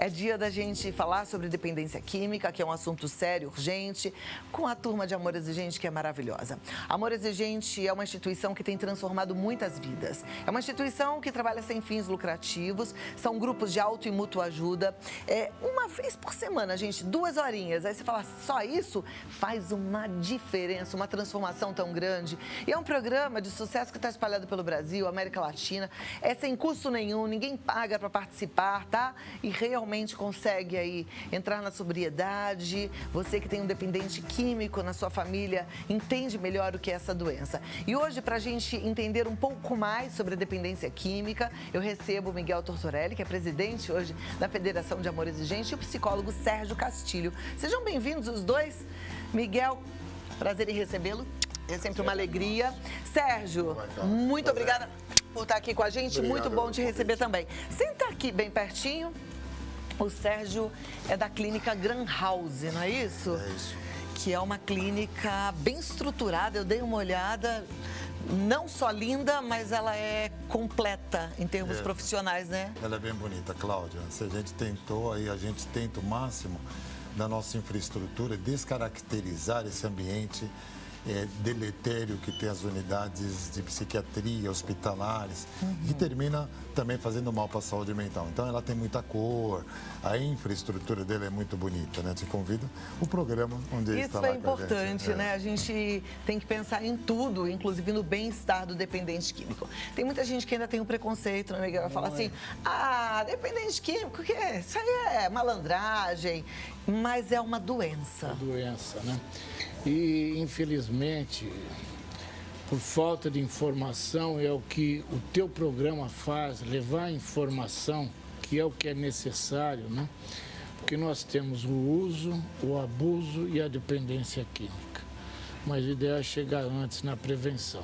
É dia da gente falar sobre dependência química, que é um assunto sério, urgente, com a turma de Amor Exigente, que é maravilhosa. Amor Exigente é uma instituição que tem transformado muitas vidas. É uma instituição que trabalha sem fins lucrativos, são grupos de auto e mútua ajuda. Uma vez por semana, gente, 2 horinhas. Aí você fala, só isso faz uma diferença, uma transformação tão grande. E é um programa de sucesso que está espalhado pelo Brasil, América Latina. É sem custo nenhum, ninguém paga para participar, tá? E realmente consegue aí entrar na sobriedade. Você que tem um dependente químico na sua família entende melhor o que é essa doença. E hoje, para a gente entender um pouco mais sobre a dependência química, eu recebo o Miguel Tortorelli, que é presidente hoje da Federação de Amor Exigente, e o psicólogo Sérgio Castilho. Sejam bem-vindos os dois. Miguel, prazer em recebê-lo. É sempre uma alegria. Sérgio, muito obrigada por estar aqui com a gente. Muito bom te receber também. Senta aqui bem pertinho. O Sérgio é da clínica Gran House, não é isso? É isso. Que é uma clínica bem estruturada. Eu dei uma olhada, não só linda, mas ela é completa em termos profissionais, né? Ela é bem bonita, Cláudia. Se a gente tentou, aí a gente tenta o máximo da nossa infraestrutura descaracterizar esse ambiente deletério que tem as unidades de psiquiatria, hospitalares, e termina também fazendo mal para a saúde mental. Então, ela tem muita cor, a infraestrutura dela é muito bonita, né? Te convido o programa onde ele está lá. Isso é importante, com a gente. né? A gente tem que pensar em tudo, inclusive no bem-estar do dependente químico. Tem muita gente que ainda tem um preconceito, né, Miguel? Vai falar assim, dependente químico, o que é? Isso aí é malandragem, mas é uma doença. É doença, né? E, infelizmente, por falta de informação, é o que o teu programa faz, levar a informação, que é o que é necessário, né? Porque nós temos o uso, o abuso e a dependência química. Mas o ideal é chegar antes na prevenção.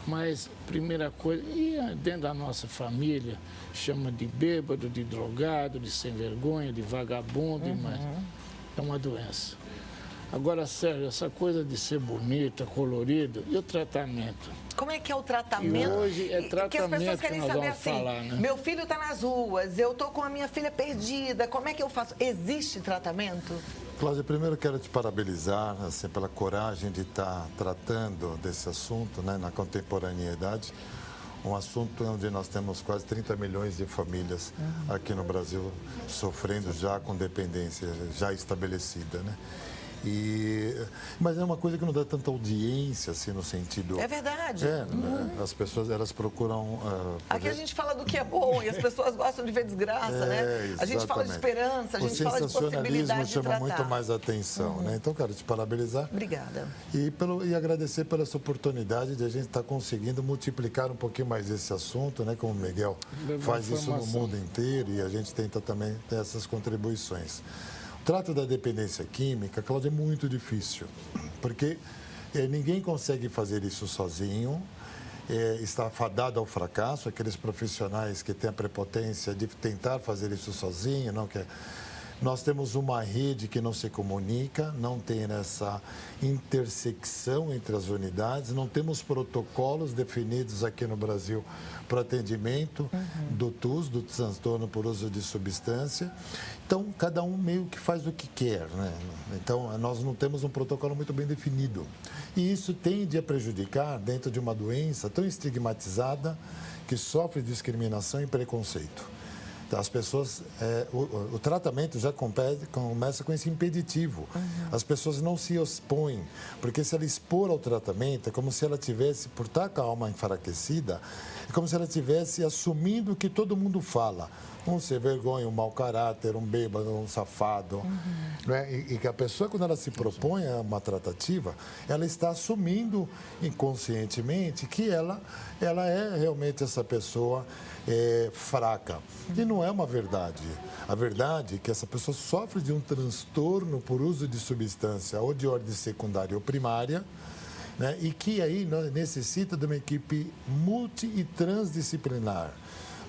Mas, primeira coisa, e dentro da nossa família, chama de bêbado, de drogado, de sem vergonha, de vagabundo, mas é uma doença. Agora, Sérgio, essa coisa de ser bonita, colorida, e o tratamento? Como é que é o tratamento? E hoje é tratamento que as pessoas querem que nós saber vamos assim, falar, né? Meu filho está nas ruas, eu estou com a minha filha perdida, como é que eu faço? Existe tratamento? Cláudia, primeiro eu quero te parabenizar assim, pela coragem de estar tratando desse assunto, né, na contemporaneidade. Um assunto onde nós temos quase 30 milhões de famílias aqui no Brasil sofrendo já com dependência já estabelecida, né? Mas é uma coisa que não dá tanta audiência, assim, no sentido... É verdade. As pessoas, elas procuram... Aqui a gente fala do que é bom e as pessoas gostam de ver desgraça, né? A gente fala de esperança, a gente fala de possibilidade de tratar. chama muito mais atenção, né? Então, quero te parabenizar. Obrigada. E agradecer pela essa oportunidade de a gente estar conseguindo multiplicar um pouquinho mais esse assunto, né? Como o Miguel faz isso no mundo inteiro e a gente tenta também ter essas contribuições. O trato da dependência química, Cláudia, é muito difícil, porque ninguém consegue fazer isso sozinho, está fadado ao fracasso, aqueles profissionais que têm a prepotência de tentar fazer isso sozinho, não quer. Nós temos uma rede que não se comunica, não tem essa intersecção entre as unidades, não temos protocolos definidos aqui no Brasil para atendimento do TUS, do transtorno por uso de substância. Então, cada um meio que faz o que quer, né? Então, nós não temos um protocolo muito bem definido. E isso tende a prejudicar dentro de uma doença tão estigmatizada que sofre discriminação e preconceito. As pessoas, o tratamento já começa com esse impeditivo. As pessoas não se expõem, porque se ela expor ao tratamento, é como se ela tivesse, por estar com a alma enfraquecida, é como se ela estivesse assumindo o que todo mundo fala. Um sem vergonha, um mau caráter, um bêbado, um safado. Né? E que a pessoa, quando ela se propõe a uma tratativa, ela está assumindo inconscientemente que ela é realmente essa pessoa fraca. E não é uma verdade. A verdade é que essa pessoa sofre de um transtorno por uso de substância ou de ordem secundária ou primária, né? E que aí necessita de uma equipe multi e transdisciplinar.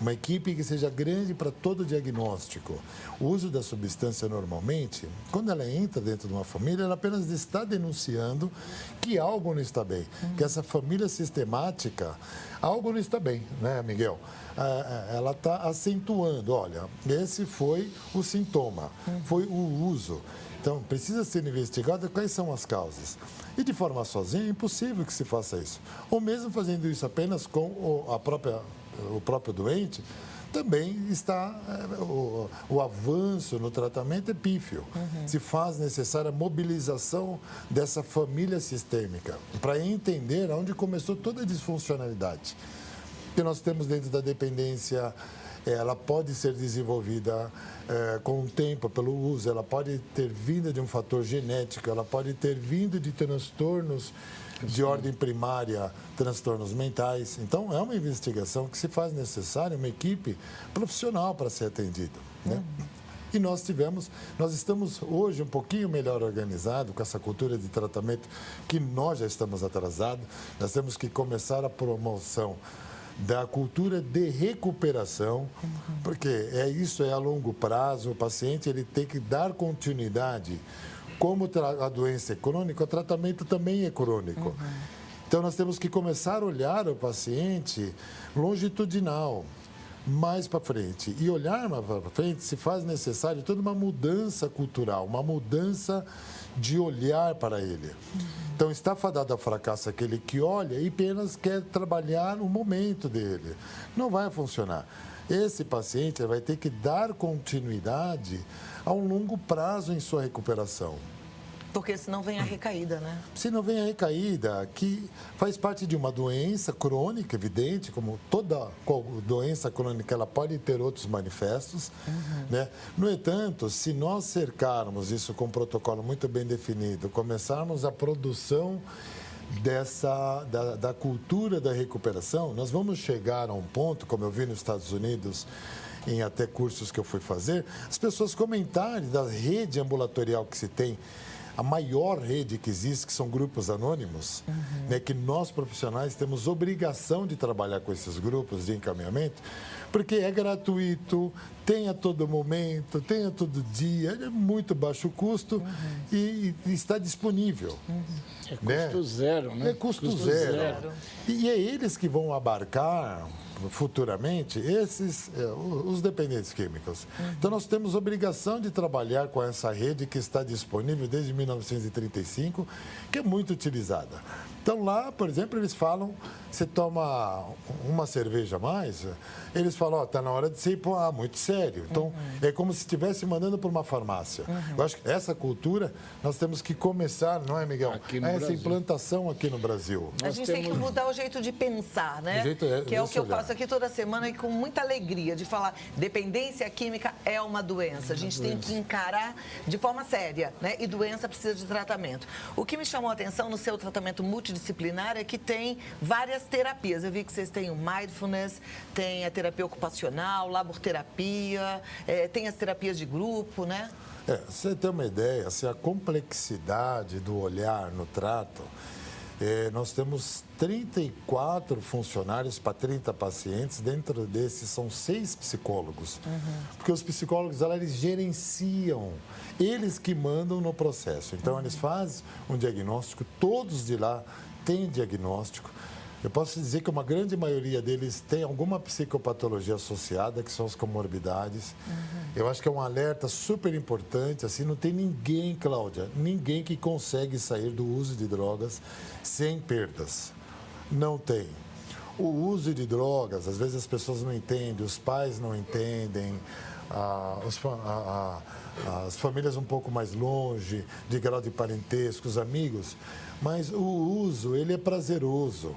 Uma equipe que seja grande para todo o diagnóstico. O uso da substância, normalmente, quando ela entra dentro de uma família, ela apenas está denunciando que algo não está bem. Que essa família sistemática, algo não está bem, né, Miguel? Ela está acentuando, olha, esse foi o sintoma, foi o uso. Então, precisa ser investigado quais são as causas. E de forma sozinha, é impossível que se faça isso. Ou mesmo fazendo isso apenas com o próprio doente, também está o avanço no tratamento é pífio. Se faz necessária a mobilização dessa família sistêmica para entender onde começou toda a disfuncionalidade. Que nós temos dentro da dependência, ela pode ser desenvolvida com o tempo, pelo uso, ela pode ter vindo de um fator genético, ela pode ter vindo de transtornos de ordem primária, transtornos mentais. Então, é uma investigação que se faz necessária uma equipe profissional para ser atendida, né? E nós estamos hoje um pouquinho melhor organizados com essa cultura de tratamento que nós já estamos atrasados. Nós temos que começar a promoção da cultura de recuperação, porque isso é a longo prazo, o paciente ele tem que dar continuidade. Como a doença é crônica, o tratamento também é crônico. Então, nós temos que começar a olhar o paciente longitudinal, mais para frente. E olhar mais para frente se faz necessário toda uma mudança cultural, uma mudança de olhar para ele. Então, está fadado ao fracasso aquele que olha e apenas quer trabalhar no momento dele. Não vai funcionar. Esse paciente vai ter que dar continuidade a um longo prazo em sua recuperação. Porque senão vem a recaída, né? Se não vem a recaída, que faz parte de uma doença crônica, evidente, como toda doença crônica, ela pode ter outros manifestos, né? No entanto, se nós cercarmos isso com um protocolo muito bem definido, começarmos a produção da cultura da recuperação, nós vamos chegar a um ponto, como eu vi nos Estados Unidos, em até cursos que eu fui fazer, as pessoas comentarem da rede ambulatorial que se tem, a maior rede que existe, que são grupos anônimos, né, que nós profissionais temos obrigação de trabalhar com esses grupos de encaminhamento, porque é gratuito, tem a todo momento, tem a todo dia, é muito baixo custo e está disponível. É custo zero, né? É custo zero. E é eles que vão abarcar futuramente os dependentes químicos. Então, nós temos obrigação de trabalhar com essa rede que está disponível desde 1935, que é muito utilizada. Então, lá, por exemplo, eles falam, você toma uma cerveja a mais, eles falam, está na hora de você ir para muito sério. Então, é como se estivesse mandando para uma farmácia. Eu acho que essa cultura nós temos que começar, não é, Miguel? Essa implantação aqui no Brasil. A gente tem que mudar o jeito de pensar, né? Que é o que eu faço aqui toda semana e com muita alegria de falar, dependência química é uma doença. A gente tem que encarar de forma séria, né? E doença precisa de tratamento. O que me chamou a atenção no seu tratamento multidisciplinar é que tem várias terapias. Eu vi que vocês têm o mindfulness, tem a terapia ocupacional, laborterapia, tem as terapias de grupo, né? Você tem uma ideia, assim, a complexidade do olhar no trato, nós temos 34 funcionários para 30 pacientes, dentro desses são 6 psicólogos, porque os psicólogos eles gerenciam, eles que mandam no processo, então eles fazem um diagnóstico, todos de lá têm diagnóstico. Eu posso dizer que uma grande maioria deles tem alguma psicopatologia associada, que são as comorbidades. Eu acho que é um alerta super importante, assim, não tem ninguém, Cláudia, ninguém que consegue sair do uso de drogas sem perdas. Não tem. O uso de drogas, às vezes as pessoas não entendem, os pais não entendem, as famílias um pouco mais longe, de grau de parentesco, os amigos, mas o uso, ele é prazeroso.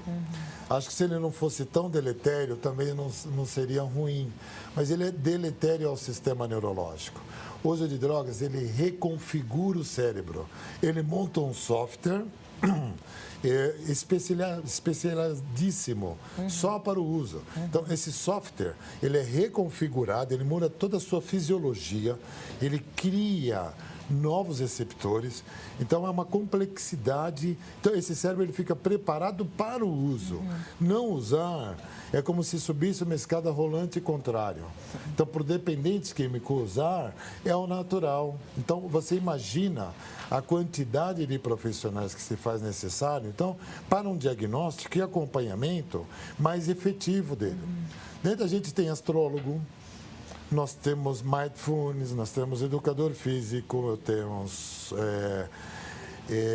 Acho que se ele não fosse tão deletério, também não seria ruim, mas ele é deletério ao sistema neurológico. O uso de drogas, ele reconfigura o cérebro, ele monta um software especializadíssimo só para o uso. Então, esse software, ele é reconfigurado, ele muda toda a sua fisiologia, ele cria novos receptores. Então, é uma complexidade. Então, esse cérebro ele fica preparado para o uso. Não usar é como se subisse uma escada rolante contrário. Então, para o dependente químico usar, é o natural. Então, você imagina a quantidade de profissionais que se faz necessário, então, para um diagnóstico e acompanhamento mais efetivo dele. Dentro da gente tem astrólogo, nós temos mindfulness, nós temos educador físico, temos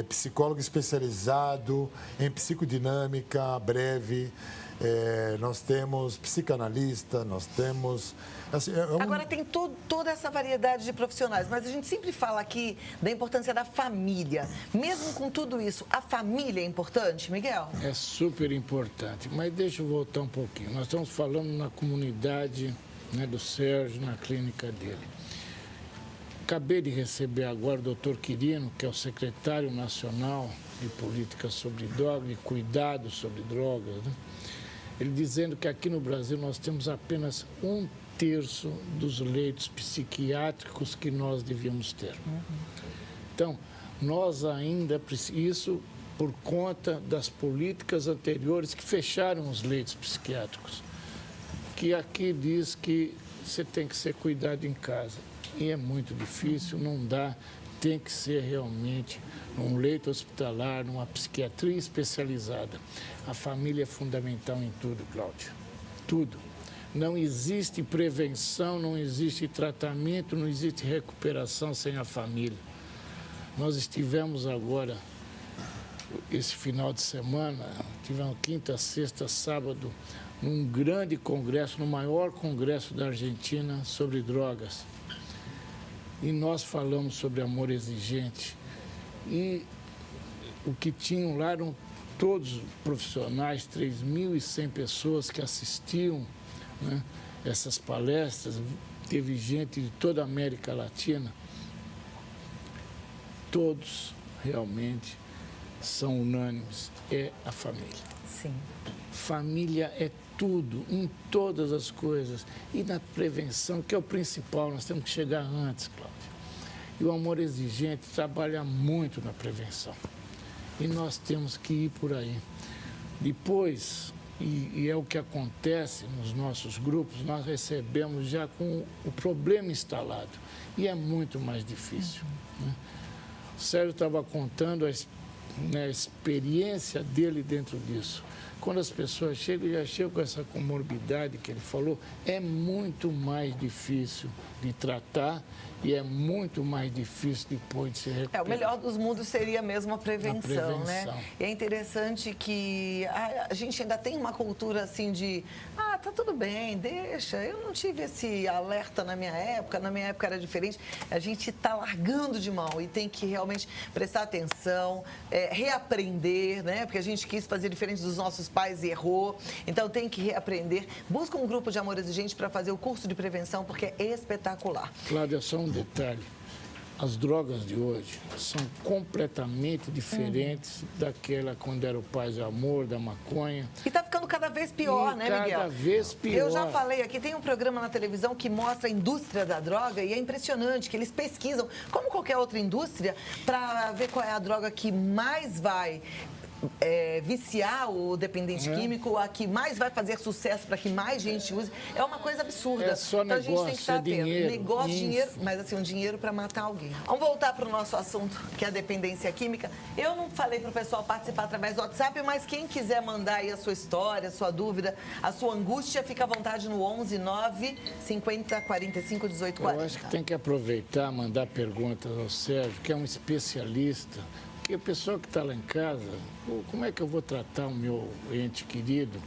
psicólogo especializado em psicodinâmica breve, nós temos psicanalista, nós temos... Assim, Agora tem toda essa variedade de profissionais, mas a gente sempre fala aqui da importância da família. Mesmo com tudo isso, a família é importante, Miguel? É super importante, mas deixa eu voltar um pouquinho. Nós estamos falando na comunidade, né, do Sérgio, na clínica dele. Acabei de receber agora o doutor Quirino, que é o secretário nacional de política sobre drogas e cuidado sobre drogas, né? Ele dizendo que aqui no Brasil nós temos apenas 1/3 dos leitos psiquiátricos que nós devíamos ter. Então, nós ainda precisamos, isso por conta das políticas anteriores que fecharam os leitos psiquiátricos, que aqui diz que você tem que ser cuidado em casa. E é muito difícil, não dá, tem que ser realmente num leito hospitalar, numa psiquiatria especializada. A família é fundamental em tudo, Cláudio. Tudo. Não existe prevenção, não existe tratamento, não existe recuperação sem a família. Nós estivemos agora, esse final de semana, tivemos quinta, sexta, sábado, num grande congresso, no maior congresso da Argentina sobre drogas. E nós falamos sobre amor exigente. E o que tinham lá eram todos profissionais, 3.100 pessoas que assistiam, né, essas palestras. Teve gente de toda a América Latina. Todos realmente são unânimes. É a família. Sim. Família é tudo, em todas as coisas. E na prevenção, que é o principal, nós temos que chegar antes, Cláudia. E o amor exigente trabalha muito na prevenção. E nós temos que ir por aí. Depois, e é o que acontece nos nossos grupos, nós recebemos já com o problema instalado. E é muito mais difícil, né? O Sérgio estava contando a experiência dele dentro disso. Quando as pessoas chegam, já chegam com essa comorbidade que ele falou, é muito mais difícil de tratar e é muito mais difícil depois de se recuperar. O melhor dos mundos seria mesmo a prevenção, né? prevenção. E é interessante que a gente ainda tem uma cultura assim de tá tudo bem, deixa, eu não tive esse alerta na minha época era diferente. A gente está largando de mão e tem que realmente prestar atenção, reaprender, né? Porque a gente quis fazer diferente dos nossos pais e errou, então tem que reaprender. Busca um grupo de amor exigente para fazer o curso de prevenção, porque é espetacular. Cláudia, só um detalhe. As drogas de hoje são completamente diferentes daquela quando era o paz e amor, da maconha. E está ficando cada vez pior, né, Miguel? Cada vez pior. Eu já falei aqui, tem um programa na televisão que mostra a indústria da droga e é impressionante que eles pesquisam, como qualquer outra indústria, para ver qual é a droga que mais vai viciar o dependente químico, a que mais vai fazer sucesso para que mais gente use. É uma coisa absurda. É só então negócio, a gente tem que estar atento. dinheiro. Negócio, Isso. dinheiro, mas assim, um dinheiro para matar alguém. Vamos voltar para o nosso assunto, que é a dependência química. Eu não falei para o pessoal participar através do WhatsApp, mas quem quiser mandar aí a sua história, a sua dúvida, a sua angústia, fica à vontade no 11 9 50 45 18 40. Eu acho que tem que aproveitar, mandar perguntas ao Sérgio, que é um especialista. Porque a pessoa que está lá em casa, como é que eu vou tratar o meu ente querido?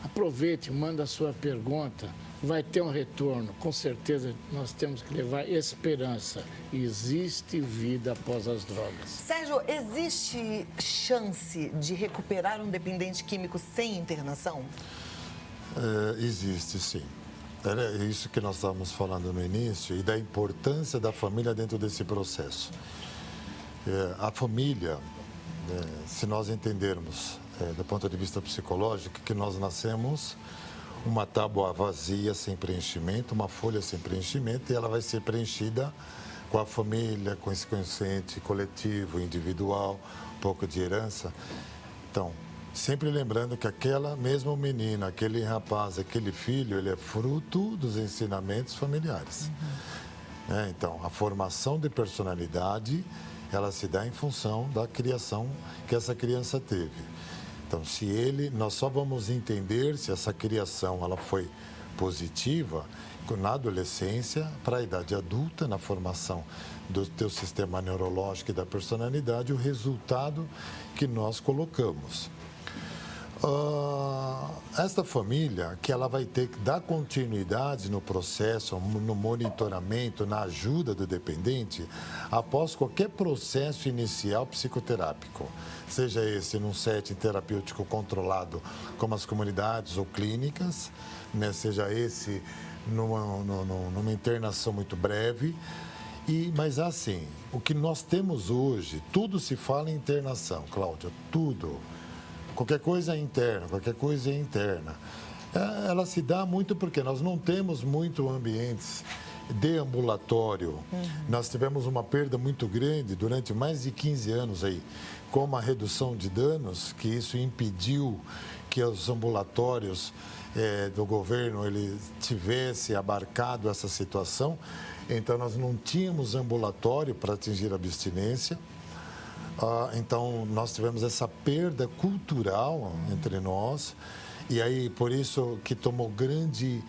Aproveite, manda a sua pergunta, vai ter um retorno. Com certeza nós temos que levar esperança. Existe vida após as drogas. Sérgio, existe chance de recuperar um dependente químico sem internação? Existe, sim. É isso que nós estávamos falando no início e da importância da família dentro desse processo. A família, se nós entendermos do ponto de vista psicológico, que nós nascemos uma tábua vazia sem preenchimento, uma folha sem preenchimento, e ela vai ser preenchida com a família, com esse consciente coletivo, individual, um pouco de herança. Então, sempre lembrando que aquela mesma menina, aquele rapaz, aquele filho, ele é fruto dos ensinamentos familiares. Então, a formação de personalidade, ela se dá em função da criação que essa criança teve. Então, nós só vamos entender se essa criação ela foi positiva na adolescência, para a idade adulta, na formação do teu sistema neurológico e da personalidade, o resultado que nós colocamos. Esta família, que ela vai ter que dar continuidade no processo, no monitoramento, na ajuda do dependente, após qualquer processo inicial psicoterápico, seja esse num setting terapêutico controlado, como as comunidades ou clínicas, né? Seja esse numa internação muito breve. Mas assim, o que nós temos hoje, tudo se fala em internação, Cláudia, tudo. Qualquer coisa é interna, qualquer coisa é interna. Ela se dá muito porque nós não temos muito ambientes de ambulatório. Nós tivemos uma perda muito grande durante mais de 15 anos aí, com uma redução de danos, que isso impediu que os ambulatórios do governo ele tivesse abarcado essa situação. Então, nós não tínhamos ambulatório para atingir a abstinência. Então, nós tivemos essa perda cultural entre nós. E aí, por isso que tornou-se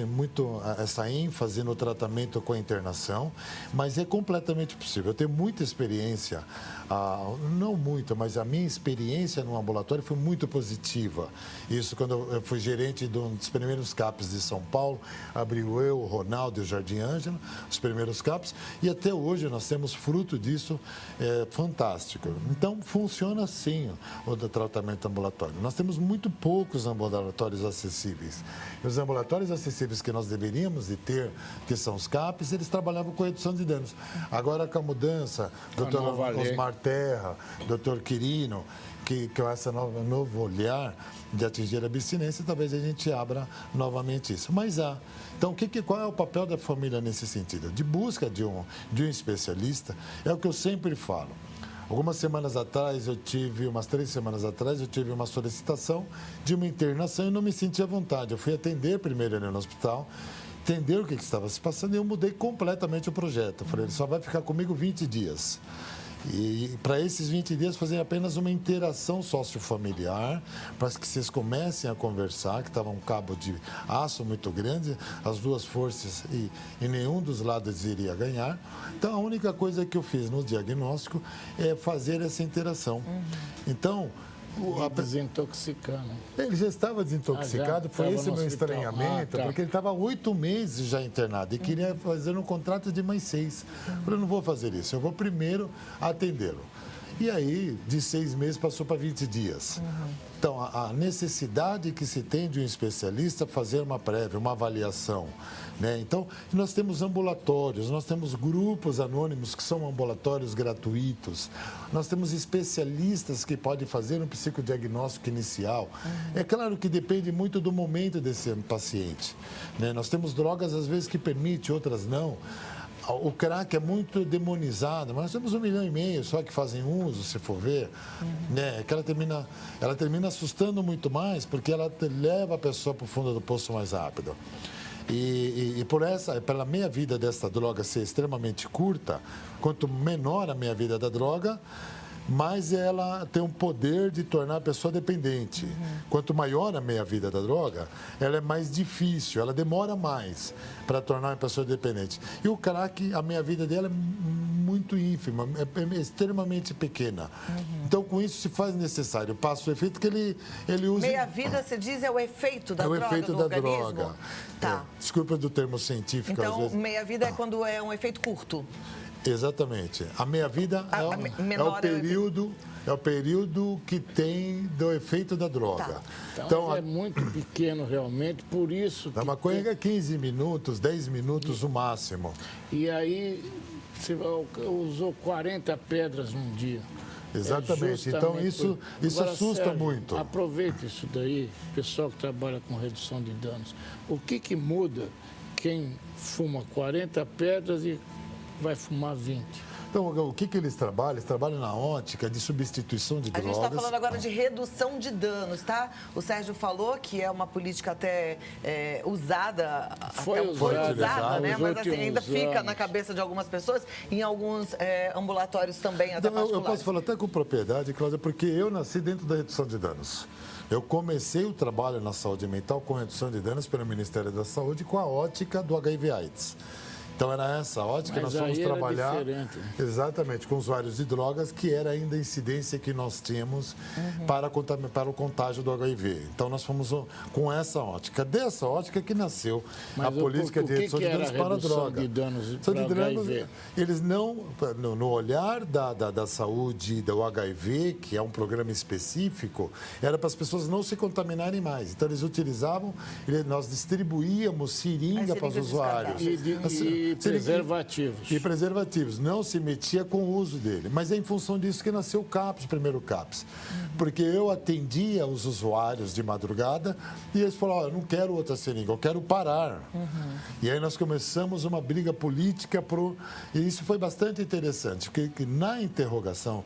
muito essa ênfase no tratamento com a internação, mas é completamente possível. Eu tenho muita experiência, não muita, mas a minha experiência no ambulatório foi muito positiva. Isso quando eu fui gerente de um dos primeiros CAPs de São Paulo, abriu eu, o Ronaldo e o Jardim Ângela, os primeiros CAPs, e até hoje nós temos fruto disso fantástico. Então, funciona assim o tratamento ambulatório. Nós temos muito poucos ambulatórios acessíveis. E os ambulatórios acessíveis que nós deveríamos de ter, que são os CAPs, eles trabalhavam com redução de danos. Agora, com a mudança, doutor Osmar Terra, doutor Quirino, que com esse novo olhar de atingir a abstinência, talvez a gente abra novamente isso. Mas Então, qual é o papel da família nesse sentido? De busca de um especialista, é o que eu sempre falo. Umas 3 semanas atrás, eu tive uma solicitação de uma internação e não me senti à vontade. Eu fui atender primeiro ali no hospital, entender o que estava se passando e eu mudei completamente o projeto. Eu falei, ele só vai ficar comigo 20 dias. E para esses 20 dias fazer apenas uma interação sociofamiliar, para que vocês comecem a conversar, que estava um cabo de aço muito grande, as duas forças e nenhum dos lados iria ganhar. Então a única coisa que eu fiz no diagnóstico é fazer essa interação. Então, desintoxicando. Ele já estava desintoxicado, foi esse o meu estranhamento, porque ele estava 8 meses já internado e queria fazer um contrato de mais 6. Eu falei, não vou fazer isso, eu vou primeiro atendê-lo. E aí, de 6 meses, passou para 20 dias. Então, a necessidade que se tem de um especialista fazer uma prévia, uma avaliação. Né? Então, nós temos ambulatórios, nós temos grupos anônimos que são ambulatórios gratuitos, nós temos especialistas que podem fazer um psicodiagnóstico inicial. É claro que depende muito do momento desse paciente. Né? Nós temos drogas, às vezes, que permitem, outras não. O crack é muito demonizado, mas nós temos 1,5 milhão só que fazem uso, se for ver. Né? Que ela termina assustando muito mais, porque ela leva a pessoa para o fundo do poço mais rápido. E pela meia-vida dessa droga ser extremamente curta, quanto menor a meia-vida da droga, mais ela tem um poder de tornar a pessoa dependente. Quanto maior a meia-vida da droga, ela é mais difícil, ela demora mais para tornar a pessoa dependente. E o crack, a meia-vida dela é muito ínfima, é extremamente pequena. Então, com isso, se faz necessário. Passa o efeito que ele usa... Meia-vida, você diz, é o efeito da droga no organismo? É o efeito da droga. Tá. Desculpa do termo científico, então, às vezes. Meia-vida é quando é um efeito curto. Exatamente. A meia-vida é o período que tem do efeito da droga. Tá. Então é muito pequeno realmente, por isso... A maconha é 15 minutos, 10 minutos o máximo. E aí você usou 40 pedras num dia. Exatamente. Então isso Agora, assusta Sérgio, muito. Aproveita isso daí, pessoal que trabalha com redução de danos. O que muda quem fuma 40 pedras e vai fumar 20. Então, o que eles trabalham? Eles trabalham na ótica de substituição de A drogas. gente está falando agora de redução de danos, tá? O Sérgio falou que é uma política até usada, foi usada, né? nos Mas assim, ainda últimos fica anos. na cabeça de algumas pessoas, em alguns ambulatórios também, até Então, eu particulares. posso falar até com propriedade, Cláudia, porque eu nasci dentro da redução de danos. Eu comecei o trabalho na saúde mental com redução de danos pelo Ministério da Saúde com a ótica do HIV/AIDS. Então, era essa ótica que Mas nós fomos aí era trabalhar diferente, né? exatamente com usuários de drogas, que era ainda a incidência que nós tínhamos para o contágio do HIV. Então, nós fomos com essa ótica. Dessa ótica que nasceu Mas a política de redução de era danos para a droga. De danos Redução de para danos, HIV? eles não, no olhar da saúde do HIV, que é um programa específico, era para as pessoas não se contaminarem mais. Então, eles utilizavam, nós distribuíamos seringa para os usuários. E preservativos. E preservativos. Não se metia com o uso dele. Mas é em função disso que nasceu o CAPS, o primeiro CAPS. Porque eu atendia os usuários de madrugada e eles falaram, eu não quero outra seringa, eu quero parar. E aí nós começamos uma briga política e isso foi bastante interessante, porque na interrogação,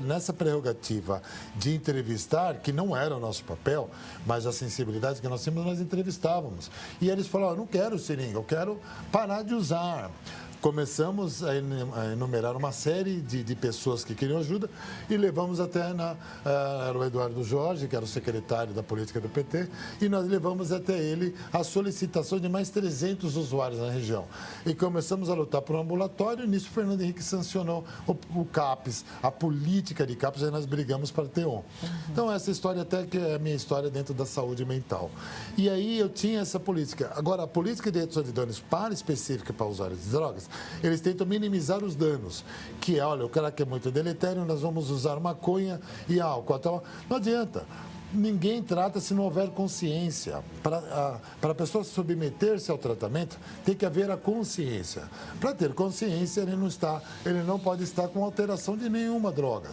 nessa prerrogativa de entrevistar, que não era o nosso papel, mas a sensibilidade que nós tínhamos, nós entrevistávamos. E eles falaram, eu não quero seringa, eu quero parar de usar. Começamos a enumerar uma série de pessoas que queriam ajuda e levamos até era o Eduardo Jorge, que era o secretário da política do PT, e nós levamos até ele a solicitação de mais 300 usuários na região. E começamos a lutar por um ambulatório, e nisso o Fernando Henrique sancionou o CAPS, a política de CAPS, aí nós brigamos para ter um. Então, essa história até que é a minha história dentro da saúde mental. E aí eu tinha essa política. Agora, a política de redução de danos específica para usuários de drogas, eles tentam minimizar os danos, que é, olha, o cara que é muito deletério, nós vamos usar maconha e álcool. Então, não adianta. Ninguém trata se não houver consciência. Para a pessoa submeter-se ao tratamento, tem que haver a consciência. Para ter consciência, ele não pode estar com alteração de nenhuma droga.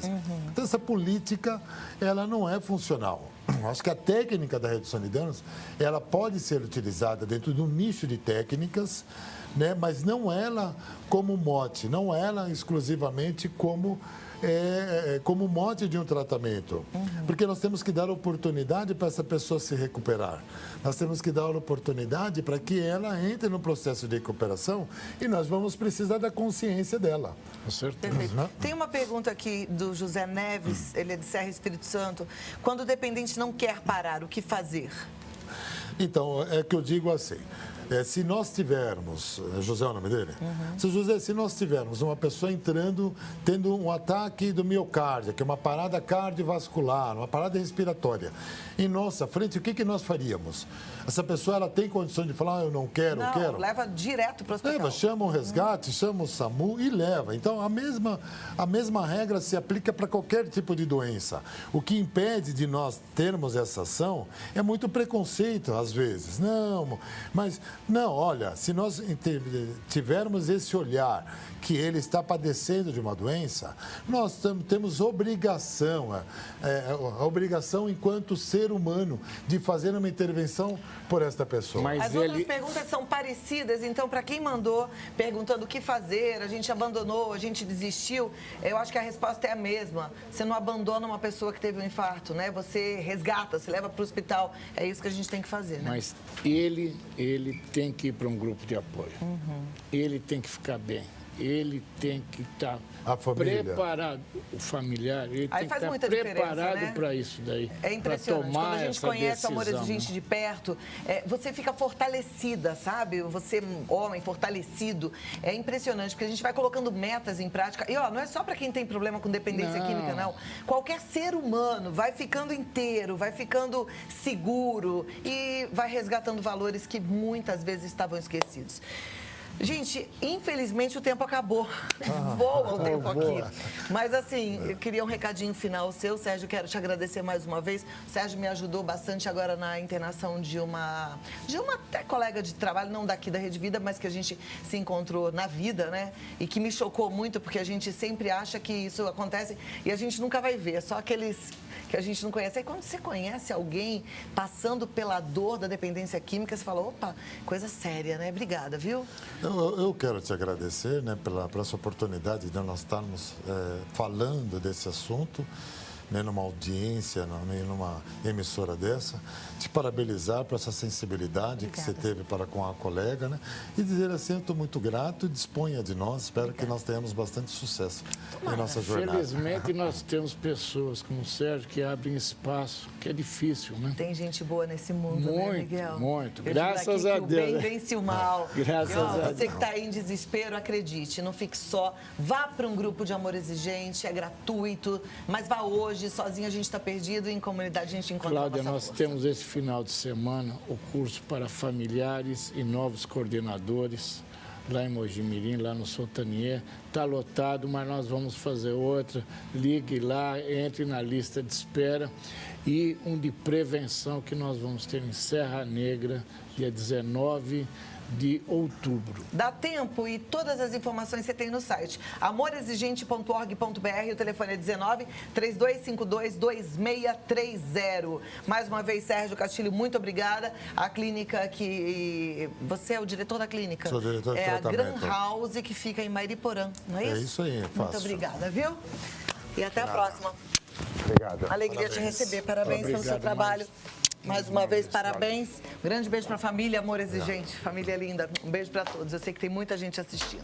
Então, essa política, ela não é funcional. Acho que a técnica da redução de danos, ela pode ser utilizada dentro de um nicho de técnicas, né? Mas não ela como mote, não ela exclusivamente como mote de um tratamento. Porque nós temos que dar oportunidade para essa pessoa se recuperar. Nós temos que dar oportunidade para que ela entre no processo de recuperação e nós vamos precisar da consciência dela. Com certeza. Perfeito. Tem uma pergunta aqui do José Neves, ele é de Serra Espírito Santo. Quando o dependente não quer parar, o que fazer? Então, é que eu digo assim, se nós tivermos, José é o nome dele? Se nós tivermos uma pessoa tendo um ataque do miocárdio, que é uma parada cardiovascular, uma parada respiratória, em nossa frente, o que nós faríamos? Essa pessoa, ela tem condição de falar, eu não quero, eu quero? Leva direto para o hospital. Leva, chama um resgate, chama o SAMU e leva. Então, a mesma regra se aplica para qualquer tipo de doença. O que impede de nós termos essa ação é muito preconceito, às vezes. Não, olha, se nós tivermos esse olhar que ele está padecendo de uma doença, nós temos obrigação, a obrigação enquanto ser humano, de fazer uma intervenção por esta pessoa. As outras perguntas são parecidas, então, para quem mandou perguntando o que fazer, a gente abandonou, a gente desistiu, eu acho que a resposta é a mesma. Você não abandona uma pessoa que teve um infarto, né? Você resgata, você leva para o hospital. É isso que a gente tem que fazer, né? Mas ele tem que ir para um grupo de apoio. Ele tem que ficar bem. Ele tem que estar preparado, o familiar, ele tem que estar preparado para isso daí. É impressionante. Quando a gente conhece Amores de Gente de perto, você fica fortalecida, sabe? Você, homem, fortalecido. É impressionante, porque a gente vai colocando metas em prática. E, não é só para quem tem problema com dependência química, não. Qualquer ser humano vai ficando inteiro, vai ficando seguro e vai resgatando valores que muitas vezes estavam esquecidos. Gente, infelizmente o tempo acabou. Voa o tempo aqui. Mas assim, eu queria um recadinho final seu, Sérgio. Quero te agradecer mais uma vez. O Sérgio me ajudou bastante agora na internação de uma até colega de trabalho, não daqui da Rede Vida, mas que a gente se encontrou na vida, né? E que me chocou muito, porque a gente sempre acha que isso acontece e a gente nunca vai ver. É só aqueles que a gente não conhece. Aí quando você conhece alguém passando pela dor da dependência química, você fala, opa, coisa séria, né? Obrigada, viu? Eu quero te agradecer, né, pela essa oportunidade de nós estarmos falando desse assunto, né, numa audiência, numa emissora dessa, te parabenizar por essa sensibilidade que você teve para com a colega, né, e dizer assim, eu estou muito grato e disponha de nós, espero que nós tenhamos bastante sucesso em nossa jornada. Felizmente nós temos pessoas como o Sérgio que abrem espaço, que é difícil, né? Tem gente boa nesse mundo, né, Miguel? Muito, Eu graças digo aqui a que Deus. O bem vence o mal. Graças a Deus. Você que está aí em desespero, acredite, não fique só. Vá para um grupo de amor exigente, é gratuito, mas vá hoje. Sozinho a gente está perdido, em comunidade a gente encontra Cláudia, a nossa nós força. temos esse final de semana o curso para familiares e novos coordenadores lá em Mojimirim, lá no Sultanier. Está lotado, mas nós vamos fazer outra. Ligue lá, entre na lista de espera. E um de prevenção que nós vamos ter em Serra Negra, dia 19 de outubro. Dá tempo e todas as informações você tem no site amorexigente.org.br, o telefone é 19-3252-2630. Mais uma vez, Sérgio Castilho, muito obrigada. A clínica que... Você é o diretor da clínica? Sou diretor de tratamento. É a Gran House, que fica em Mairiporã, não é isso? É isso aí, é fácil. Muito obrigada, viu? E até a próxima. Obrigado. Alegria te receber. Parabéns pelo seu trabalho. Mais uma vez, parabéns. Um grande beijo para a família, amor exigente. Família linda. Um beijo para todos. Eu sei que tem muita gente assistindo.